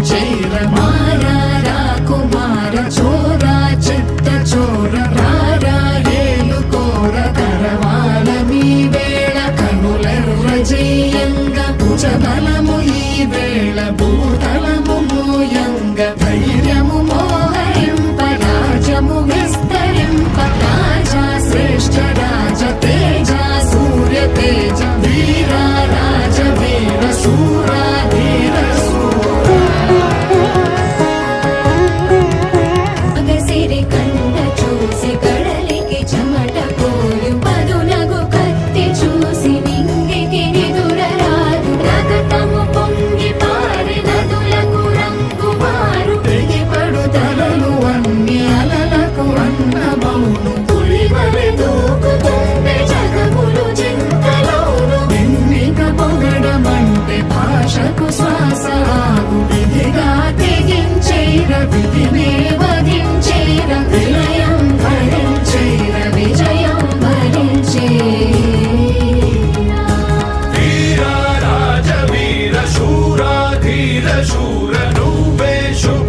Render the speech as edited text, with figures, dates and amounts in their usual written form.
వధించైర మారా రాకుమార చోర చిత్త చోర రారా ఏలుకోర కరవాల మీ వేళ కనులెర్ర జయంగా భుజబలము ఈ వేళ భూతలము మోయంగ ధైర్యము మోహరింప రాజము విస్తరింప రాజా శ్రేష్ఠ రాజ తేజ సూర్య తేజ వీర రాజ వీర శూర ధీర అగసిరి కండ చూసి కడలికి చెమట పోయు పదునగు కత్తి చూసి నింగికి నిదురరాదు రగతము పొంగి పారి నదులకు రంగు మారు తెగిపడు తలలు అన్ని అలలకు అన్నమౌను పులివలె దూకుతుంది జగములు చింతలోను ఎన్నిక పొగడమంటే భాషకు శ్వాస ఆగు విధిగా తెగించైర విధినే వధించైర విలయం భరించైర విజయం భరించేరా వీర రాజ వీర శూర ధీర శూర నువ్వే శుభ